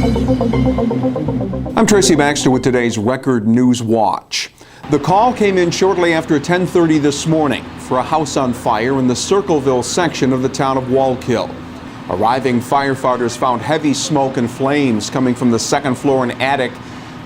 I'm Tracy Baxter with today's Record Newswatch. The call came in shortly after 10:30 this morning for a house on fire in the Circleville section of the town of Wallkill. Arriving firefighters found heavy smoke and flames coming from the second floor and attic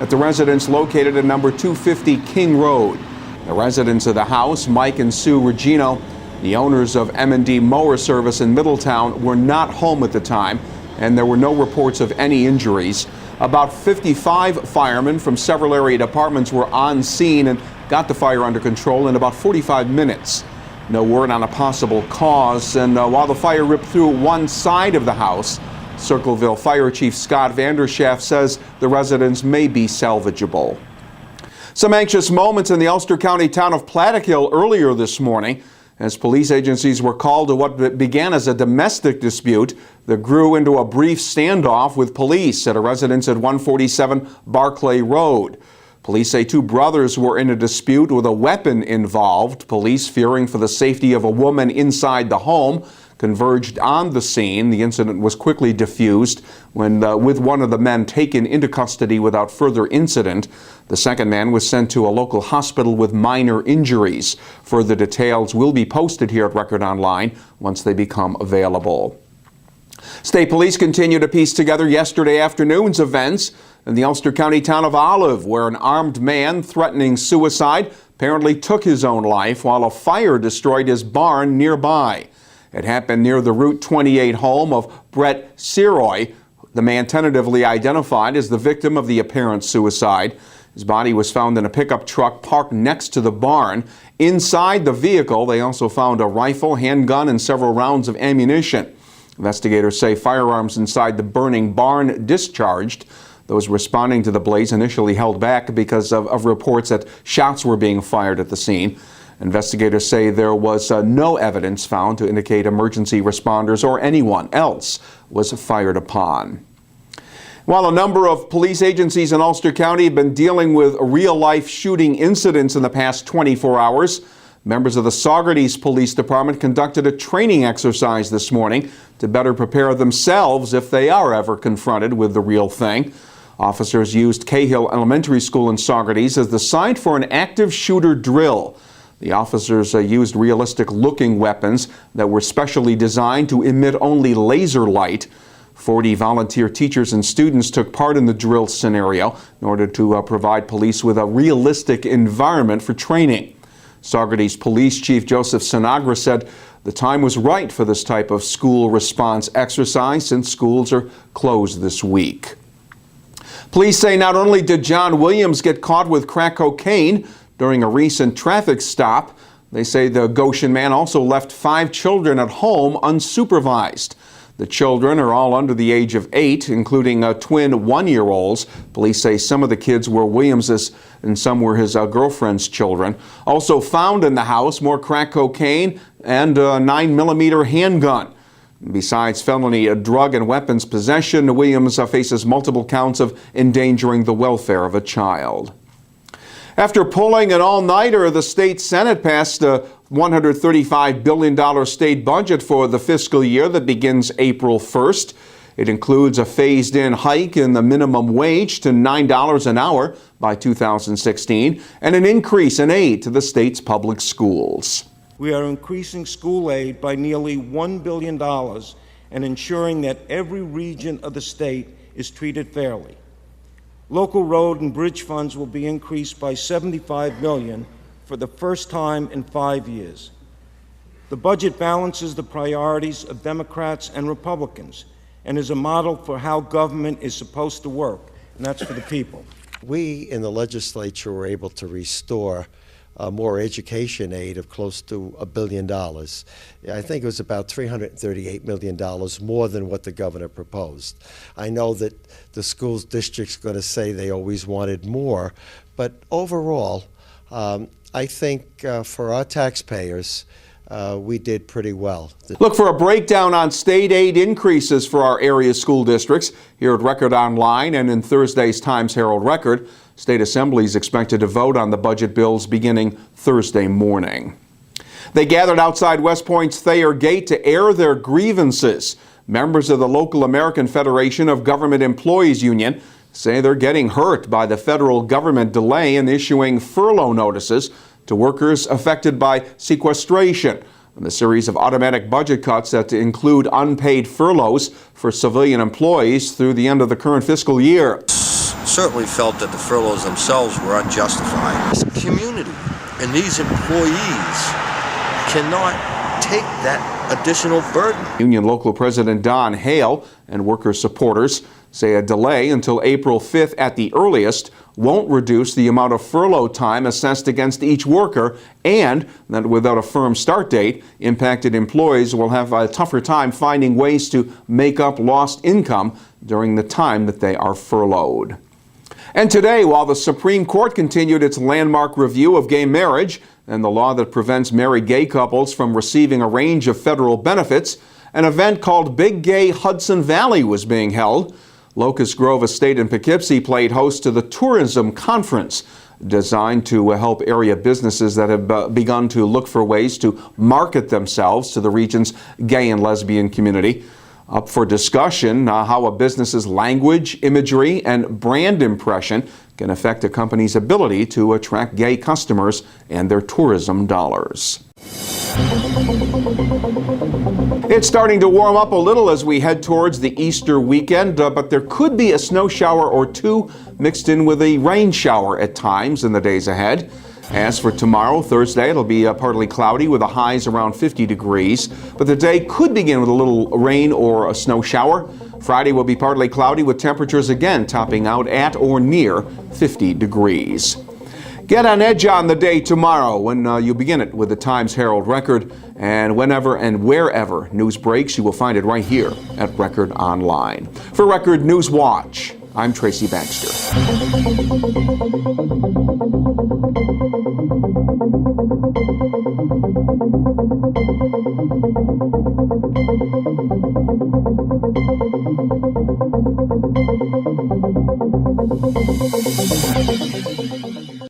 at the residence located at number 250 King Road. The residents of the house, Mike and Sue Regino, the owners of M&D Mower Service in Middletown, were not home at the time, and there were no reports of any injuries. About 55 firemen from several area departments were on scene and got the fire under control in about 45 minutes. No word on a possible cause, and while the fire ripped through one side of the house, Circleville Fire Chief Scott Vanderschaft says the residents may be salvageable. Some anxious moments in the Ulster County town of Plattekill earlier this morning as police agencies were called to what began as a domestic dispute that grew into a brief standoff with police at a residence at 147 Barclay Road. Police say two brothers were in a dispute with a weapon involved. Police, fearing for the safety of a woman inside the home, converged on the scene. The incident was quickly diffused with one of the men taken into custody without further incident. The second man was sent to a local hospital with minor injuries. Further details will be posted here at Record Online once they become available. State police continue to piece together yesterday afternoon's events in the Ulster County town of Olive, where an armed man threatening suicide apparently took his own life while a fire destroyed his barn nearby. It happened near the Route 28 home of Brett Siroy, the man tentatively identified as the victim of the apparent suicide. His body was found in a pickup truck parked next to the barn. Inside the vehicle, they also found a rifle, handgun, and several rounds of ammunition. Investigators say firearms inside the burning barn discharged. Those responding to the blaze initially held back because of reports that shots were being fired at the scene. Investigators say there was no evidence found to indicate emergency responders or anyone else was fired upon. While a number of police agencies in Ulster County have been dealing with real-life shooting incidents in the past 24 hours, members of the Saugerties Police Department conducted a training exercise this morning to better prepare themselves if they are ever confronted with the real thing. Officers used Cahill Elementary School in Saugerties as the site for an active shooter drill. The officers used realistic-looking weapons that were specially designed to emit only laser light. 40 volunteer teachers and students took part in the drill scenario in order to provide police with a realistic environment for training. Saugerties Police Chief Joseph Sinagra said the time was right for this type of school response exercise since schools are closed this week. Police say not only did John Williams get caught with crack cocaine during a recent traffic stop, they say the Goshen man also left 5 children at home unsupervised. The children are all under the age of 8, including twin 1-year-olds. Police say some of the kids were Williams's and some were his girlfriend's children. Also found in the house more crack cocaine and a 9mm handgun. Besides felony drug and weapons possession, Williams faces multiple counts of endangering the welfare of a child. After pulling an all-nighter, the state Senate passed a $135 billion state budget for the fiscal year that begins April 1st. It includes a phased-in hike in the minimum wage to $9 an hour by 2016 and an increase in aid to the state's public schools. We are increasing school aid by nearly $1 billion and ensuring that every region of the state is treated fairly. Local road and bridge funds will be increased by $75 million for the first time in 5 years. The budget balances the priorities of Democrats and Republicans and is a model for how government is supposed to work, and that's for the people. We in the legislature were able to restore more education aid of close to $1 billion. I think it was about $338 million more than what the governor proposed. I know that the schools district's going to say they always wanted more, but overall, I think for our taxpayers, we did pretty well. Look for a breakdown on state aid increases for our area school districts here at Record Online and in Thursday's Times-Herald Record. State Assembly is expected to vote on the budget bills beginning Thursday morning. They gathered outside West Point's Thayer Gate to air their grievances. Members of the local American Federation of Government Employees Union say they're getting hurt by the federal government delay in issuing furlough notices to workers affected by sequestration and the series of automatic budget cuts that include unpaid furloughs for civilian employees through the end of the current fiscal year. Certainly felt that the furloughs themselves were unjustified. This community and these employees cannot take that additional burden. Union Local President Don Hale and worker supporters say a delay until April 5th at the earliest won't reduce the amount of furlough time assessed against each worker, and that without a firm start date, impacted employees will have a tougher time finding ways to make up lost income during the time that they are furloughed. And today, while the Supreme Court continued its landmark review of gay marriage and the law that prevents married gay couples from receiving a range of federal benefits, an event called Big Gay Hudson Valley was being held. Locust Grove Estate in Poughkeepsie played host to the tourism conference designed to help area businesses that have begun to look for ways to market themselves to the region's gay and lesbian community. Up for discussion, how a business's language, imagery, and brand impression can affect a company's ability to attract gay customers and their tourism dollars. It's starting to warm up a little as we head towards the Easter weekend, but there could be a snow shower or two mixed in with a rain shower at times in the days ahead. As for tomorrow, Thursday, it'll be partly cloudy with the highs around 50 degrees, but the day could begin with a little rain or a snow shower. Friday will be partly cloudy with temperatures again topping out at or near 50 degrees. Get on edge on the day tomorrow when you begin it with the Times Herald Record, and whenever and wherever news breaks, you will find it right here at Record Online. For Record Newswatch, I'm Tracy Baxter.